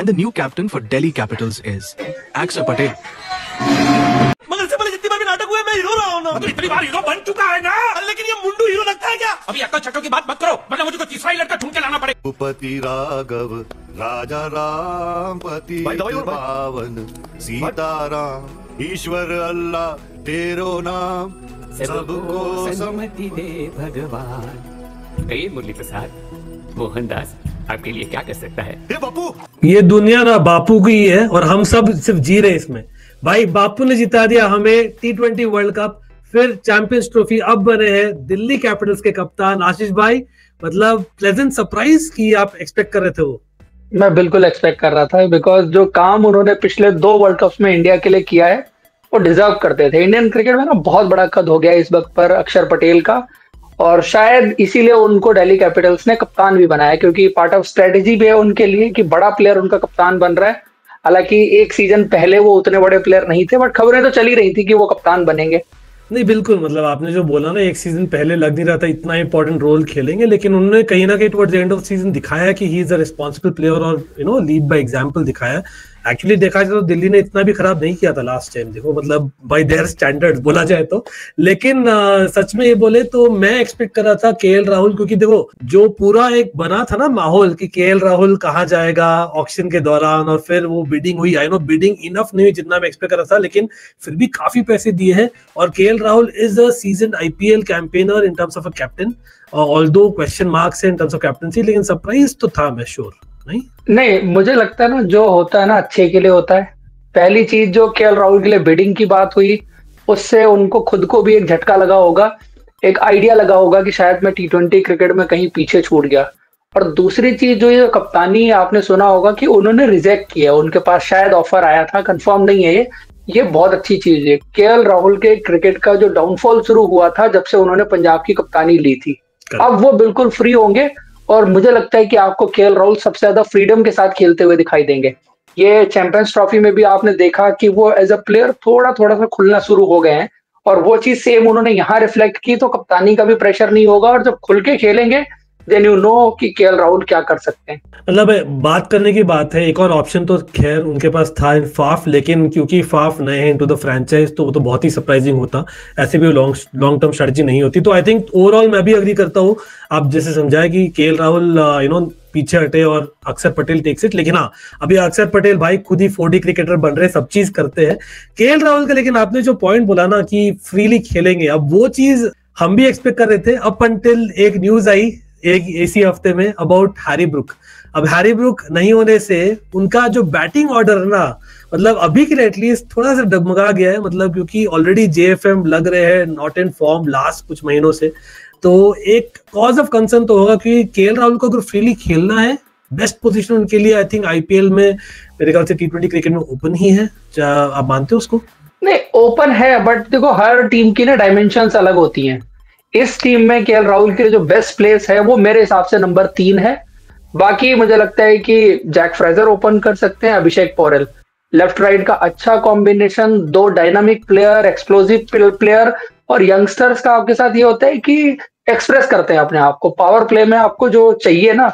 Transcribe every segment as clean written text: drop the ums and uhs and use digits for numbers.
And the new captain for Delhi Capitals is Axar Patel. मगर इससे पहले जितनी बार भी नाटक हुए मैं हीरो रहा हूं ना। तो इतनी बार हीरो बन चुका है ना। लेकिन ये मुंडू हीरो लगता है क्या? अभी अक्कल चक्कर की बात मत करो, वरना मुझे कोई तीसरा ही लड़का ढूंढ के लाना पड़े। पति राघव राजा राम पति पावन सीताराम ईश्वर अल्लाह तेरो नाम सबको सम्मति दे भगवान। मुरली प्रसाद मोहनदास आपके लिए क्या कर सकता है? ये बापू, ये दुनिया ना बापू की है और हम सब सिर्फ जी रहे इसमें। भाई बापू ने जिता दिया हमें T20 वर्ल्ड कप, फिर चैंपियंस ट्रॉफी, अब बने हैं दिल्ली कैपिटल्स के कप्तान। आशीष भाई, मतलब प्लेजेंट सरप्राइज की आप एक्सपेक्ट कर रहे थे वो? मैं बिल्कुल एक्सपेक्ट कर रहा था, बिकॉज जो काम उन्होंने पिछले 2 वर्ल्ड कप्स में इंडिया के लिए किया है वो डिजर्व करते थे। इंडियन क्रिकेट में ना बहुत बड़ा कद हो गया इस वक्त पर अक्षर पटेल का, और शायद इसीलिए उनको दिल्ली कैपिटल्स ने कप्तान भी बनाया, क्योंकि पार्ट ऑफ स्ट्रेटेजी भी है उनके लिए कि बड़ा प्लेयर उनका कप्तान बन रहा है। हालांकि एक सीजन पहले वो उतने बड़े प्लेयर नहीं थे, बट खबरें तो चली रही थी कि वो कप्तान बनेंगे। नहीं बिल्कुल, मतलब आपने जो बोला ना, एक सीजन पहले लग नहीं रहा था इतना इंपॉर्टेंट रोल खेलेंगे, लेकिन उन्होंने कहीं ना कहीं towards the end off season दिखाया कि he is a responsible player और लीड बाय एग्जांपल दिखाया। एक्चुअली देखा जाए तो दिल्ली ने इतना भी खराब नहीं किया था लास्ट टाइम, देखो मतलब बाय देयर स्टैंडर्ड्स बोला जाए तो। लेकिन सच में ये बोले तो मैं एक्सपेक्ट कर रहा था केएल राहुल, क्योंकि देखो जो पूरा एक बना था ना माहौल कि केएल राहुल कहाँ जाएगा ऑक्शन के दौरान, और फिर वो बिडिंग हुई। आई नो बिडिंग इनफ नहीं हुई जितना मैं एक्सपेक्ट कर रहा था, लेकिन फिर भी काफी पैसे दिए हैं। और KL Rahul is a season IPL campaigner in terms of a captain, although question marks है इन टर्म्स ऑफ कैप्टनसी, लेकिन सरप्राइज तो था, मैं श्योर नहीं, मुझे लगता है ना जो होता है ना अच्छे के लिए होता है। पहली चीज जो केएल राहुल के लिए बिडिंग की बात हुई, उससे उनको खुद को भी एक झटका लगा होगा, एक आइडिया लगा होगा कि शायद मैं T20 क्रिकेट में कहीं पीछे छूट गया। और दूसरी चीज जो ये कप्तानी, आपने सुना होगा कि उन्होंने रिजेक्ट किया, उनके पास शायद ऑफर आया था, कंफर्म नहीं है ये बहुत अच्छी चीज है। केएल राहुल के क्रिकेट का जो डाउनफॉल शुरू हुआ था जब से उन्होंने पंजाब की कप्तानी ली थी, अब वो बिल्कुल फ्री होंगे, और मुझे लगता है कि आपको केएल राहुल सबसे ज्यादा फ्रीडम के साथ खेलते हुए दिखाई देंगे। ये चैंपियंस ट्रॉफी में भी आपने देखा कि वो एज अ प्लेयर थोड़ा सा खुलना शुरू हो गए हैं, और वो चीज सेम उन्होंने यहाँ रिफ्लेक्ट की, तो कप्तानी का भी प्रेशर नहीं होगा, और जब खुल के खेलेंगे देन यू नो कि केएल राहुल क्या कर सकते हैं। मतलब बात करने की बात है, एक और ऑप्शन तो खैर उनके पास था फाफ, लेकिन क्योंकि फाफ नए हैं इनटू द फ्रैंचाइज, तो वो तो बहुत ही सरप्राइजिंग होता, ऐसे भी लॉन्ग टर्म स्ट्रेटजी नहीं होती। तो आई थिंक ओवरऑल मैं भी अग्री करता हूँ, आप जैसे समझाए कि केएल राहुल पीछे हटे और अक्षर पटेल टेक्स इट। लेकिन हाँ, अभी अक्षर पटेल भाई खुद ही 4D क्रिकेटर बन रहे, सब चीज करते हैं। केएल राहुल का लेकिन आपने जो पॉइंट बोला ना कि फ्रीली खेलेंगे, अब वो चीज हम भी एक्सपेक्ट कर रहे थे, अप अंटिल एक न्यूज आई एक इसी हफ्ते में अबाउट हैरी ब्रुक। अब हैरी ब्रुक नहीं होने से उनका जो बैटिंग ऑर्डर ना, मतलब अभी के लिए एटलीस्ट थोड़ा सा डगमगा गया है, मतलब क्योंकि ऑलरेडी JFM लग रहे हैं नॉट इन फॉर्म लास्ट कुछ महीनों से। तो एक कॉज ऑफ कंसर्न तो होगा कि केएल राहुल को अगर फ्रीली खेलना है, बेस्ट पोजीशन उनके लिए आई थिंक आईपीएल में मेरे ख्याल से T20 क्रिकेट में ओपन ही है। आप मानते हो उसको? नहीं, ओपन है, बट देखो हर टीम की ना डायमेंशंस अलग होती हैं। इस टीम में केएल राहुल के जो बेस्ट प्लेस है वो मेरे हिसाब से नंबर 3 है। बाकी मुझे लगता है कि जैक फ्रेजर ओपन कर सकते हैं, अभिषेक पोरेल, लेफ्ट राइट का अच्छा combination, 2 dynamic player, explosive player, और यंगस्टर्स का आपके साथ ये होता है कि एक्सप्रेस करते हैं अपने आप को पावर प्ले में। आपको जो चाहिए ना,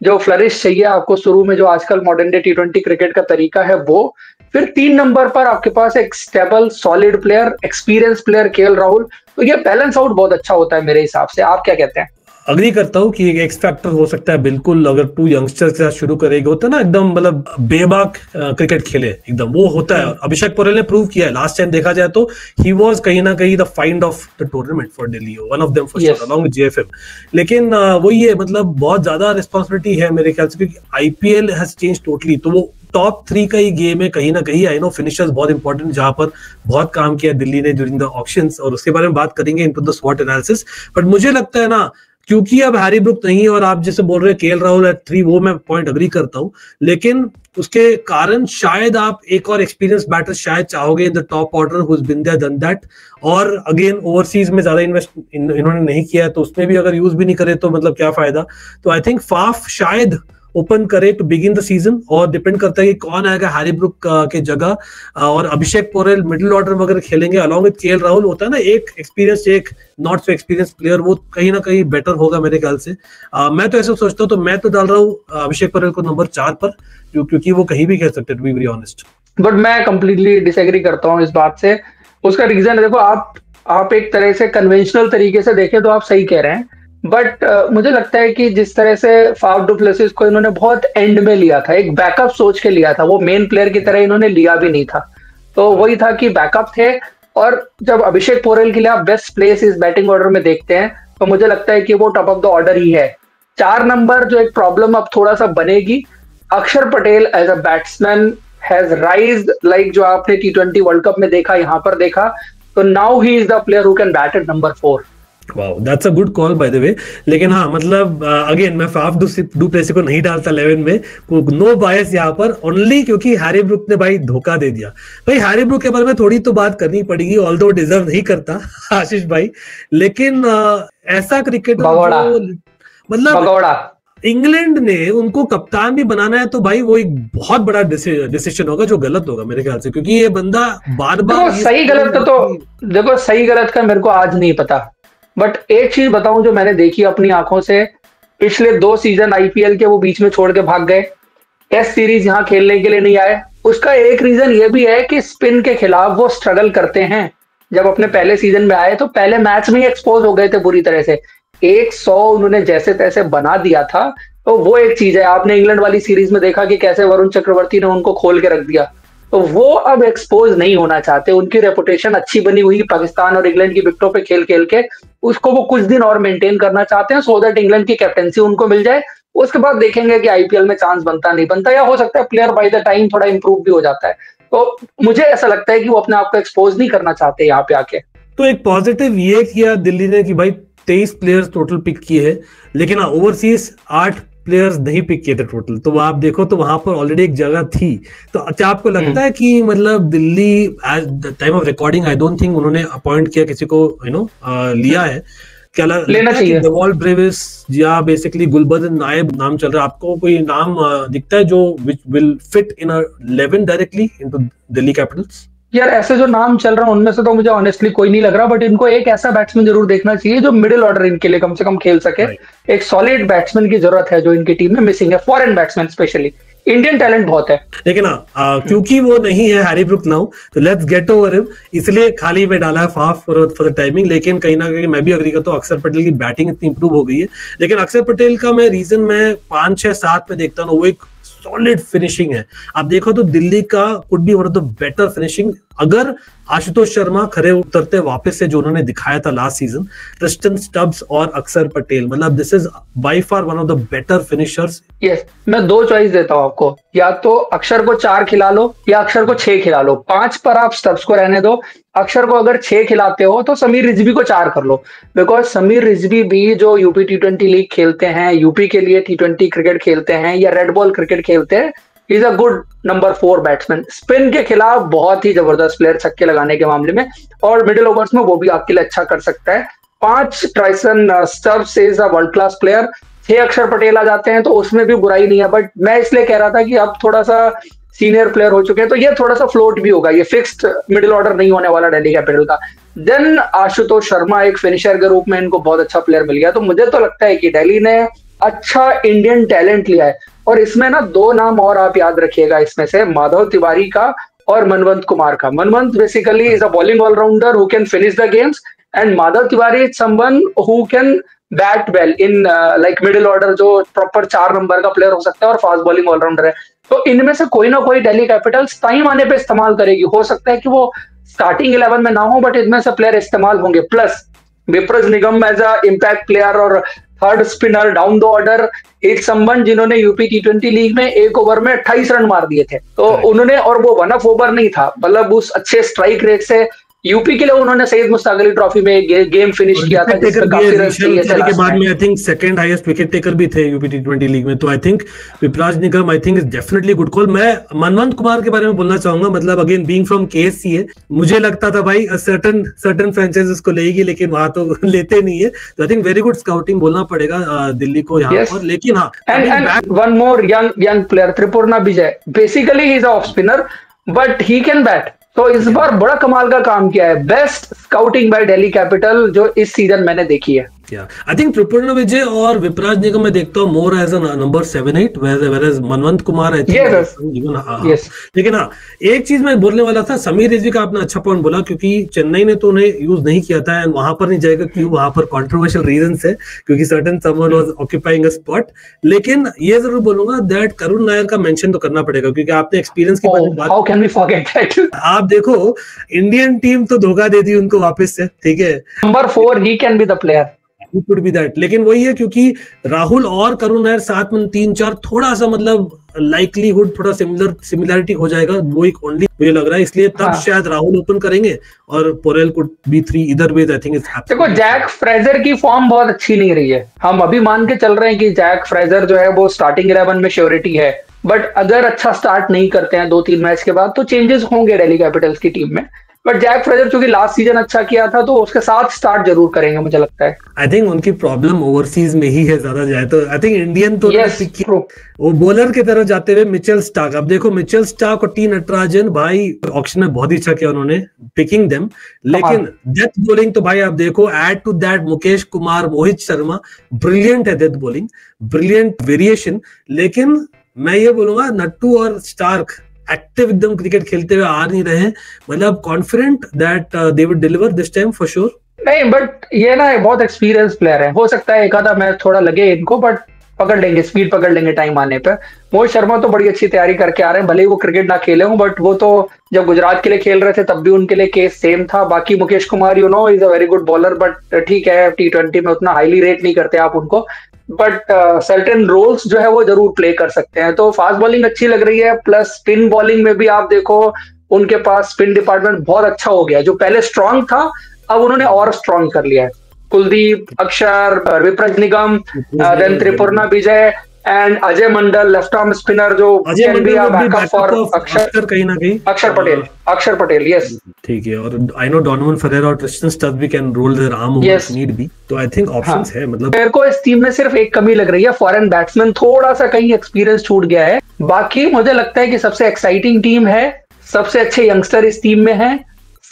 जो फ्लरिश चाहिए आपको शुरू में, जो आजकल मॉडर्न डे T20 क्रिकेट का तरीका है वो। फिर 3 नंबर पर आपके पास एक stable solid player, experience player KL Rahul, तो ये बैलेंस आउट बहुत अच्छा होता है मेरे हिसाब से। आप क्या कहते हैं? अग्री करता हूँ कि एक एक्स फैक्टर हो सकता है बिल्कुल, अगर 2 यंगस्टर्स के साथ शुरू करेगा, होता है ना एकदम मतलब बेबाक क्रिकेट खेले एकदम, वो होता है। अभिषेक पोरेल ने प्रूव किया है, लास्ट टाइम देखा जाए तो ही वाज कहीं ना कहीं the find of the tournament for Delhi, one of them for sure along with JFM। लेकिन वही है, मतलब बहुत ज्यादा रिस्पॉन्सिबिलिटी है मेरे ख्याल से, क्योंकि आईपीएल हैज चेंज टोटली। तो वो टॉप 3 का ही गेम है कहीं ना कहीं। आई नो फिनिशर्स बहुत इंपॉर्टेंट, जहां पर बहुत काम किया दिल्ली ने ड्यूरिंग द ऑक्शंस, और उसके बारे में बात करेंगे इनटू द स्वॉट एनालिसिस। बट मुझे लगता है ना, क्योंकि अब हैरी ब्रुक नहीं है और आप जैसे बोल रहे हैं केएल राहुल एट 3, वो मैं पॉइंट अग्री करता हूं, लेकिन उसके कारण शायद आप एक और एक्सपीरियंस बैटर शायद चाहोगे in the top order who has been there done that. और अगेन ओवरसीज में ज्यादा इन्वेस्ट इन्होंने नहीं किया है, तो उसमें भी अगर यूज भी नहीं करे तो मतलब क्या फायदा। तो आई थिंक फाफ शायद ओपन करे टू बिगिन द सीजन, और डिपेंड करता है कि कौन आएगा हैरी ब्रुक के जगह, और अभिषेक पोरेल मिडिल ऑर्डर में अगर खेलेंगे अलॉन्ग विद केएल राहुल, होता है ना एक एक्सपीरियंस, एक नॉट सो एक्सपीरियंस प्लेयर, वो कहीं ना कहीं बेटर होगा मेरे ख्याल से। मैं तो ऐसा सोचता हूँ, तो मैं तो डाल रहा हूँ अभिषेक पोरेल को नंबर 4 पर, क्योंकि वो कहीं भी खेल सकते हैं, to be very honest. But मैं कंप्लीटली डिसएग्री करता हूँ इस बात से। उसका रीजन है, देखो आप एक तरह से कन्वेंशनल तरीके से देखें तो आप सही कह रहे हैं, बट मुझे लगता है कि जिस तरह से फाफ डू प्लेसिस को इन्होंने बहुत एंड में लिया था, एक बैकअप सोच के लिया था, वो मेन प्लेयर की तरह इन्होंने लिया भी नहीं था। तो वही था कि बैकअप थे, और जब अभिषेक पोरेल के लिए आप बेस्ट प्लेस इस बैटिंग ऑर्डर में देखते हैं, तो मुझे लगता है कि वो टॉप ऑफ द ऑर्डर ही है। 4 नंबर जो एक प्रॉब्लम अब थोड़ा सा बनेगी, Axar Patel as a batsman has raised, like जो आपने T20 वर्ल्ड कप में देखा, यहाँ पर देखा, तो now he is the player who can bat at number 4। Wow, that's a good call by the way. लेकिन हाँ, मतलब अगेन मैं फाफ डू प्लेसी को नहीं डालता 11 में, नो बायस यहाँ पर, ओनली क्योंकि हैरी ब्रुक ने भाई धोखा दे दिया। भाई हैरी ब्रुक के बारे में थोड़ी तो बात करनी पड़ेगी, ऑल्दो डिजर्व नहीं करता आशीष भाई, लेकिन ऐसा क्रिकेटर मतलब इंग्लैंड ने उनको कप्तान भी बनाना है, तो भाई वो एक बहुत बड़ा डिसीजन होगा जो गलत होगा मेरे ख्याल से, क्योंकि ये बंदा बार बार सही गलत का, तो देखो सही गलत का मेरे को आज नहीं पता, बट एक चीज बताऊं जो मैंने देखी अपनी आंखों से, पिछले 2 सीजन आईपीएल के वो बीच में छोड़ के भाग गए, टेस्ट सीरीज यहाँ खेलने के लिए नहीं आए। उसका एक रीजन ये भी है कि स्पिन के खिलाफ वो स्ट्रगल करते हैं। जब अपने पहले सीजन में आए तो पहले मैच में ही एक्सपोज हो गए थे बुरी तरह से, 100 उन्होंने जैसे तैसे बना दिया था। तो वो एक चीज है, आपने इंग्लैंड वाली सीरीज में देखा कि कैसे वरुण चक्रवर्ती ने उनको खोल के रख दिया, तो वो अब एक्सपोज नहीं होना चाहते। उनकी रेपुटेशन अच्छी बनी हुई पाकिस्तान और इंग्लैंड की विकेटों पे खेल खेल के, उसको वो कुछ दिन और मेंटेन करना चाहते हैं, सो दैट इंग्लैंड की कैप्टेंसी उनको मिल जाए। उसके बाद देखेंगे कि आईपीएल में चांस बनता नहीं बनता, या हो सकता है प्लेयर बाय द टाइम थोड़ा इंप्रूव भी हो जाता है। तो मुझे ऐसा लगता है कि वो अपने आप को एक्सपोज नहीं करना चाहते यहाँ पे आके। तो एक पॉजिटिव ये किया दिल्ली ने कि भाई 23 प्लेयर्स टोटल पिक किए हैं, लेकिन ओवरसीज 8 प्लेयर्स नहीं पिक किए थे टोटल। तो आप देखो तो वहां पर ऑलरेडी एक जगह थी। तो क्या आपको लगता है कि मतलब Delhi at the time of recording, I don't think उन्होंने अपॉइंट किया किसी को, लिया है, क्या लेना चाहिए? डेवॉल ब्रेविस या बेसिकली गुलबदन नायब नाम चल रहा है, आपको कोई नाम दिखता है जो will fit in a 11 directly into Delhi Capitals? यार ऐसे जो नाम चल रहा है उनमें से तो मुझे ऑनेस्टली कोई नहीं लग रहा, बट इनको एक ऐसा बैट्समैन जरूर देखना चाहिए जो मिडिल ऑर्डर इनके लिए कम से कम खेल सके। एक सॉलिड बैट्समैन की जरूरत है जो इनकी टीम में मिसिंग है, foreign batsman specially. Indian talent बहुत है, लेकिन क्योंकि वो नहीं है हैरी ब्रुक नाउ, तो लेट्स गेट ओवर हिम, इसलिए खाली में डाला है फाफ फॉर द टाइमिंग। लेकिन कहीं ना कहीं मैं भी अग्री करता हूँ, अक्षर पटेल की बैटिंग इतनी इंप्रूव हो गई है, लेकिन अक्षर पटेल का मैं रीजन मैं 5, 6, 7 में देखता हूँ, वो एक सॉलिड फिनिशिंग है। आप देखो तो दिल्ली का could be one of the better finishing अगर आशुतोष शर्मा खड़े उतरते वापस से, जो उन्होंने दिखाया था लास्ट सीजन, क्रिस्टन स्टब्स और अक्षर पटेल, मतलब this is by far one of the better finishers. Yes, मैं 2 चॉइस देता हूं आपको, या तो अक्षर को 4 खिला लो या अक्षर को 6 खिला लो। 5 पर आप स्टब्स को रहने दो, अक्षर को अगर 6 खिलाते हो तो समीर रिजवी को 4 कर लो, बिकॉज समीर रिजवी भी जो यूपी T20 लीग खेलते हैं, यूपी के लिए T20 क्रिकेट खेलते हैं या रेड बॉल क्रिकेट खेलते हैं, is a good number 4 batsman. Spin के खिलाफ बहुत ही जबरदस्त प्लेयर छक्के लगाने के मामले में, और मिडिल ओवर्स में वो भी आपके लिए अच्छा कर सकता है। 5 Tristan Stubbs is a world class player. 6 Akshar Patel आ जाते हैं तो उसमें भी बुराई नहीं है, बट मैं इसलिए कह रहा था कि अब थोड़ा सा सीनियर प्लेयर हो चुके हैं तो ये थोड़ा सा फ्लोट भी होगा, ये फिक्स्ड मिडिल ऑर्डर नहीं होने वाला दिल्ली कैपिटल का। देन आशुतोष शर्मा एक फिनिशर के रूप में इनको बहुत अच्छा प्लेयर मिल गया, तो मुझे तो लगता है कि दिल्ली ने अच्छा इंडियन टैलेंट लिया है। और इसमें ना 2 नाम और आप याद रखिएगा इसमें से, माधव तिवारी का और मनवंत कुमार का। Manwant basically is a bowling allrounder who can finish the games, and Madhav Tiwari is someone who can bat well in like middle order, जो प्रॉपर 4 नंबर का प्लेयर हो सकता है और फास्ट बॉलिंग ऑलराउंडर है। तो इनमें से कोई ना कोई दिल्ली कैपिटल्स टाइम आने पे इस्तेमाल करेगी। हो सकता है कि वो स्टार्टिंग 11 में ना हो, बट इनमें से प्लेयर इस्तेमाल होंगे। Plus Vipraj Nigam as a impact player और third spinner down the order, एक संबंध जिन्होंने यूपी T20 लीग में 1 ओवर में 28 रन मार दिए थे, तो उन्होंने, और वो 1 ऑफ ओवर नहीं था, मतलब उस अच्छे स्ट्राइक रेट से यूपी के लिए उन्होंने सैयद मुश्ताक अली ट्रॉफी में गेम फिनिश किया था जिसमें काफी रन चाहिए थे के बाद में I think second highest wicket taker भी थे यूपी टी20 लीग में। तो I think Vipraj Nigam I think is definitely good call. मैं मनवंत कुमार के बारे में बोलना चाहूंगा, मतलब अगेन बीइंग फ्रॉम केएससी है, मुझे लगता था भाई सर्टेन फ्रेंचाइजेस को लेगी लेकिन वहां तो लेते नहीं है। तो I think very good scouting बोलना पड़ेगा दिल्ली को यहाँ पर। लेकिन हाँ, and one more young player Tripurna Vijay, basically he is off spinner but he can bat. तो इस बार बड़ा कमाल का काम किया है, best scouting by Delhi capital जो इस सीजन मैंने देखी है। आई थिंक त्रिपुर्णा विजय और विपराज निगम मैं देखता हूँ more as a number 7-8 whereas Manwant Kumar I think. लेकिन हाँ, एक चीज मैं बोलने वाला था, समीर रिजवी का आपने अच्छा पॉइंट बोला, क्योंकि चेन्नई ने तो उन्हें यूज नहीं किया था एंड वहां पर नहीं जाएगा क्यों, वहां पर कॉन्ट्रोवर्शियल रीजंस है क्योंकि certain someone was occupying a spot. लेकिन ये जरूर बोलूंगा दैट करुण नायर का मेंशन तो करना पड़ेगा क्योंकि आपने एक्सपीरियंस की बात, how can we forget that. आप देखो इंडियन टीम तो धोखा दे दी उनको वापस से, ठीक है, number 4 he can be the player. It could be that। लेकिन वही है क्योंकि राहुल और करुण नायर साथ में 3-4 थोड़ा सा मतलब लाइकलीहुड थोड़ा सिमिलरिटी हो जाएगा, वो एक ओनली मुझे लग रहा है, इसलिए तब शायद राहुल ओपन करेंगे और पोरेल कुड बी 3 इधर वे। आई थिंक देखो जैक फ्रेजर की फॉर्म बहुत अच्छी नहीं रही है, हम अभी मान के चल रहे हैं कि जैक फ्रेजर जो है वो स्टार्टिंग 11 में श्योरिटी है, बट अगर अच्छा स्टार्ट नहीं करते हैं 2-3 मैच के बाद तो चेंजेस होंगे दिल्ली कैपिटल्स की टीम में। बट जैक फ्रेजर चूंकि लास्ट सीजन अच्छा किया था तो उसके साथ स्टार्ट जरूर करेंगे मुझे लगता है। आई थिंक उनकी प्रॉब्लम ओवरसीज में ही है ज्यादा जाए तो। आई थिंक इंडियन तो वो बॉलर की तरफ जाते हुए मिचेल स्टार्क, अब देखो मिचेल स्टार्क और टी नटराजन भाई ऑक्शन में बहुत ही अच्छा किया उन्होंने पिकिंग देम। लेकिन डेथ बॉलिंग तो भाई आप देखो, add to that Mukesh Kumar, Mohit Sharma, brilliant है डेथ बॉलिंग, ब्रिलियंट वेरिएशन। लेकिन मैं ये बोलूंगा नट्टू और स्टार्क एक्टिव एकदम क्रिकेट खेलते हुए आ नहीं रहे, मतलब confident that they will deliver this time for sure. नहीं बट ये ना बहुत एक्सपीरियंस प्लेयर है, हो सकता है एक आधा मैच थोड़ा लगे इनको बट पकड़ लेंगे, स्पीड पकड़ लेंगे टाइम आने पर। मोहित शर्मा तो बड़ी अच्छी तैयारी करके आ रहे हैं, भले ही वो क्रिकेट ना खेले हों बट वो तो जब गुजरात के लिए खेल रहे थे तब भी उनके लिए केस सेम था। बाकी Mukesh Kumar is a very good bowler but ठीक है T20 में उतना हाईली रेट नहीं करते आप उनको, बट सर्टेन रोल्स जो है वो जरूर प्ले कर सकते हैं। तो फास्ट बॉलिंग अच्छी लग रही है, प्लस स्पिन बॉलिंग में भी आप देखो उनके पास स्पिन डिपार्टमेंट बहुत अच्छा हो गया, जो पहले स्ट्रांग था अब उन्होंने और स्ट्रांग कर लिया है। Kuldeep, Akshar, Vipraj Nigam, then Tripurna Vijay and Ajay Mandal left arm spinner जो बैकअप फॉर अक्षर कहीं ना कहीं अक्षर पटेल यस ठीक है। और आई नो डोनोवन फरेरा और ट्रिस्टन स्टब्स भी can roll their arm over need be, तो आई थिंक ऑप्शंस है। मतलब मेरे को इस टीम में सिर्फ एक कमी लग रही है, फॉरेन बैट्समैन थोड़ा सा कहीं एक्सपीरियंस छूट गया है। बाकी मुझे लगता है कि सबसे एक्साइटिंग टीम है, सबसे अच्छे यंगस्टर इस टीम में है,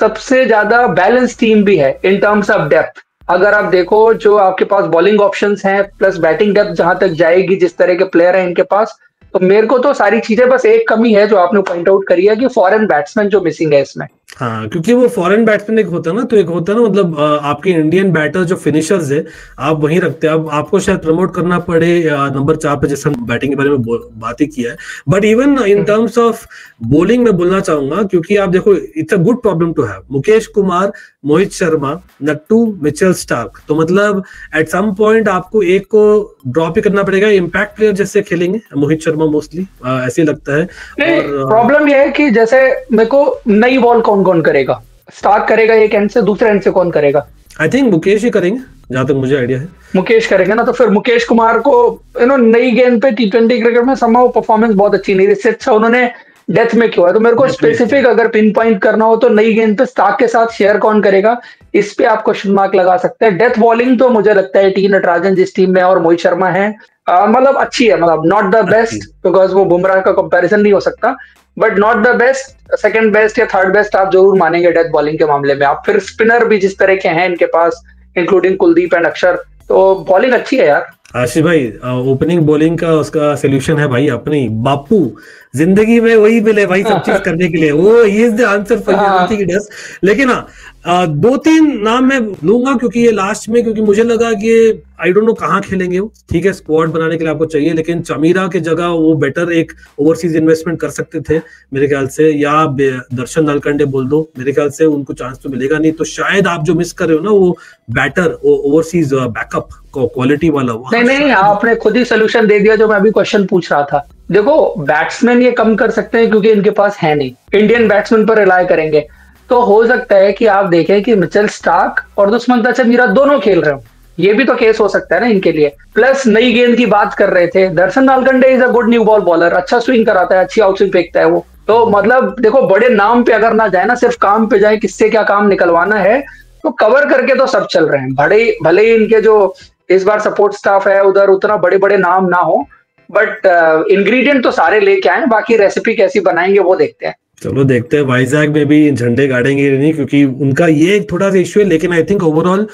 सबसे ज्यादा बैलेंस टीम भी है इन टर्म्स ऑफ डेप्थ। अगर आप देखो जो आपके पास बॉलिंग ऑप्शंस हैं प्लस बैटिंग डेप्थ जहां तक जाएगी, जिस तरह के प्लेयर हैं इनके पास, तो मेरे को तो सारी चीजें, बस एक कमी है जो आपने पॉइंट आउट करी है कि फॉरेन बैट्समैन जो मिसिंग है इसमें। हाँ, क्योंकि वो फॉरेन बैट्समैन एक होता है ना, तो एक होता है ना मतलब आपके इंडियन बैटर जो फिनिशर्स है आप वहीं रखते हैं। अब आपको शायद प्रमोट करना पड़े नंबर 4 पे, जैसे हम बैटिंग के बारे में बात ही किया है। But even in terms of bowling में बोलना चाहूंगा, क्योंकि आप देखो it's a good problem to have, Mukesh Kumar, Mohit Sharma, Nattu, Mitchell Starc, तो मतलब एट सम पॉइंट आपको एक को ड्रॉप ही करना पड़ेगा। इम्पैक्ट प्लेयर जैसे खेलेंगे मोहित शर्मा मोस्टली, ऐसे लगता है। और प्रॉब्लम यह है कि जैसे मेरे को नई बॉल कौन करेगा, स्टार्ट करेगा एक एंड से, दूसरे एंड से कौन करेगा? आई थिंक मुकेश ही करेंगे जहां तक मुझे आइडिया है। मुकेश करेंगे ना, तो फिर मुकेश कुमार को नई गेंद पे T20 क्रिकेट में समाओ परफॉर्मेंस बहुत अच्छी नहीं, इससे अच्छा उन्होंने डेथ में किया है। तो मेरे को स्पेसिफिक अगर पिन पॉइंट करना हो तो नई गेंद पे स्टार्क के साथ शेयर कौन करेगा, इस पे आप क्वेश्चन मार्क लगा सकते हैं। डेथ बॉलिंग तो मुझे लगता है टी नटराजन जिस टीम में और मोहित शर्मा है, मतलब अच्छी है, मतलब नॉट द बेस्ट बिकॉज वो बुमराह का कंपैरिजन नहीं हो सकता, but not the best, second best या थर्ड बेस्ट आप जरूर मानेंगे डेथ बॉलिंग के मामले में। आप फिर स्पिनर भी जिस तरह के हैं इनके पास, इंक्लूडिंग कुलदीप एंड अक्षर, तो बॉलिंग अच्छी है यार। आशीष भाई, ओपनिंग बॉलिंग का उसका सोल्यूशन है भाई अपनी बापू, जिंदगी में वही मिले भाई सब चीज करने के लिए, वो ही is the answer for everything it is. लेकिन हाँ, 2-3 नाम मैं लूंगा क्योंकि ये लास्ट में, क्योंकि मुझे लगा कि आई डोंट नो कहाँ खेलेंगे वो, ठीक है स्क्वाड बनाने के लिए आपको चाहिए, लेकिन चमीरा की जगह वो बेटर एक ओवरसीज इन्वेस्टमेंट कर सकते थे मेरे ख्याल से, या दर्शन नलकंडे बोल दो, मेरे ख्याल से उनको चांस तो मिलेगा नहीं। तो शायद आप जो मिस कर रहे हो ना वो बैटर ओवरसीज बैकअप क्वालिटी वाला, नहीं आपने खुद ही सोल्यूशन दे दिया जो मैं अभी क्वेश्चन पूछ रहा था। देखो बैट्समैन ये कम कर सकते हैं क्योंकि इनके पास है नहीं, इंडियन बैट्समैन पर रिलाय करेंगे। तो हो सकता है कि आप देखें कि मिचेल स्टार्क और दुष्मंत मीरा दोनों खेल रहे हो, ये भी तो केस हो सकता है ना इनके लिए। प्लस नई गेंद की बात कर रहे थे, Darshan Nalkande is a good new ball bowler, अच्छा स्विंग कराता है, अच्छी आउट स्विंग फेंकता है वो। तो मतलब देखो, बड़े नाम पे अगर ना जाए ना, सिर्फ काम पे जाए, किससे क्या काम निकलवाना है, तो कवर करके तो सब चल रहे हैं। भले ही इनके जो इस बार सपोर्ट स्टाफ है उधर उतना बड़े बड़े नाम ना हो, बट इंग्रेडिएंट तो सारे लेके आए, बाकी रेसिपी कैसी बनाएंगे वो देखते हैं। चलो देखते हैं वाइजैक में भी झंडे गाड़ेंगे नहीं, क्योंकि उनका ये एक थोड़ा सा इश्यू है। लेकिन आई थिंक ओवरऑल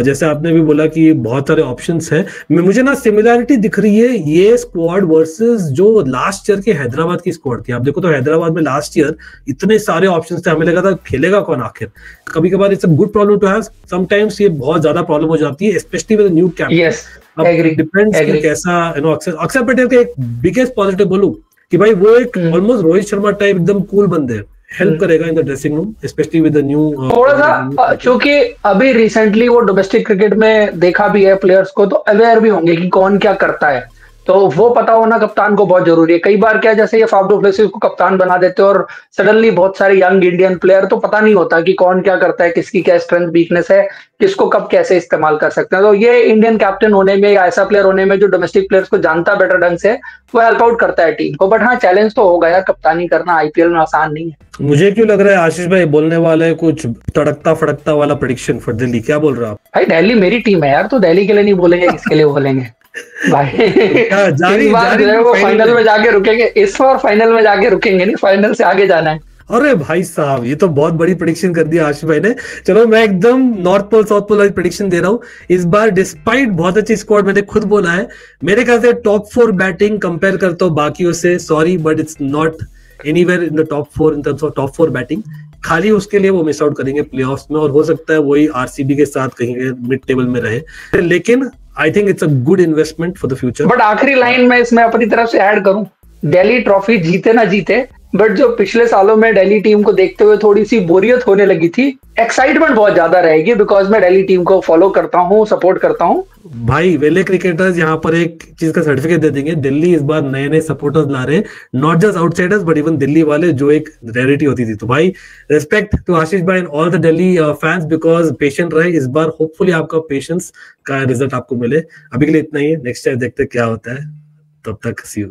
जैसे आपने भी बोला कि बहुत सारे ऑप्शंस हैं, मुझे ना सिमिलैरिटी दिख रही है ये स्क्वाड वर्सेस जो लास्ट ईयर के हैदराबाद की स्क्वाड थी। आप देखो तो हैदराबाद में लास्ट ईयर इतने सारे ऑप्शंस थे, हमें लगा था खेलेगा कौन आखिर। कभी कभार it's a good problem to have, sometimes ये बहुत ज्यादा प्रॉब्लम हो जाती है, स्पेशली विद न्यू कैप्टन। अब डिपेंड्स कि कैसा अक्षर पटेल का एक बिगेस्ट पॉजिटिव बोलूं कि भाई वो एक ऑलमोस्ट रोहित शर्मा टाइप एकदम कूल बंदे, हेल्प करेगा in the dressing room, specially with the new थोड़ा सा, क्योंकि अभी रिसेंटली वो डोमेस्टिक क्रिकेट में देखा भी है प्लेयर्स को, तो अवेयर भी होंगे कि कौन क्या करता है, तो वो पता होना कप्तान को बहुत जरूरी है। कई बार क्या, जैसे ये फाफ डू प्लेसिस को कप्तान बना देते हैं और सडनली बहुत सारे यंग इंडियन प्लेयर, तो पता नहीं होता कि कौन क्या करता है, किसकी क्या स्ट्रेंथ वीकनेस है, किसको कब कैसे इस्तेमाल कर सकते हैं। तो ये इंडियन कैप्टन होने में या ऐसा प्लेयर होने में जो डोमेस्टिक प्लेयर्स को जानता बेटर ढंग से, वो हेल्प आउट करता है टीम को। बट हाँ, चैलेंज तो होगा यार, कप्तानी करना आईपीएल में आसान नहीं है। मुझे क्यों लग रहा है आशीष भाई बोलने वाले कुछ तड़कता फड़कता वाला प्रेडिक्शन फॉर दिल्ली, क्या बोल रहे हो आप? भाई दिल्ली मेरी टीम है यार, तो दिल्ली के लिए नहीं बोलेंगे, किसके लिए बोलेंगे भाई? जारी वो फाइनल में जाके रुकेंगे, इस बार फाइनल में जाके रुकेंगे नहीं, फाइनल से आगे जाना है। अरे भाई साहब, ये तो बहुत बड़ी प्रेडिक्शन कर दिया आशीष भाई ने। चलो मैं एकदम नॉर्थ पोल साउथ पोल वाली प्रेडिक्शन दे रहा हूँ इस बार। डिस्पाइट बहुत अच्छी स्क्वाड, मैंने खुद बोला है, मेरे ख्याल से टॉप 4 बैटिंग कंपेयर करता हूँ बाकियों से, sorry but it's not anywhere in the top 4 in terms of top 4 batting. खाली उसके लिए वो मिस आउट करेंगे प्लेऑफ्स में, और हो सकता है वही आरसीबी के साथ कहीं मिड टेबल में रहे। लेकिन I think it's a good investment for the future. But आखिरी लाइन में इसमें अपनी तरफ से ऐड करूं, दिल्ली ट्रॉफी जीते ना जीते, बट जो पिछले सालों में दिल्ली टीम को देखते हुए थोड़ी सी बोरियत होने लगी थी, एक्साइटमेंट बहुत ज्यादा रहेगी, बिकॉज मैं दिल्ली टीम को फॉलो करता हूँ, सपोर्ट करता हूँ। भाई वेले क्रिकेटर्स यहाँ पर एक चीज का सर्टिफिकेट दे देंगे, दिल्ली इस बार नए नए सपोर्टर्स ला रहे हैं, not just outsiders but even Delhi वाले, जो एक रेयरिटी होती थी। तो भाई रिस्पेक्ट टू आशीष भाई and all the Delhi fans, because patient रहे इस बार, होपफुली आपका पेशेंस का रिजल्ट आपको मिले। अभी के लिए इतना ही है, नेक्स्ट टाइम देखते क्या होता है, तब तक सी यू।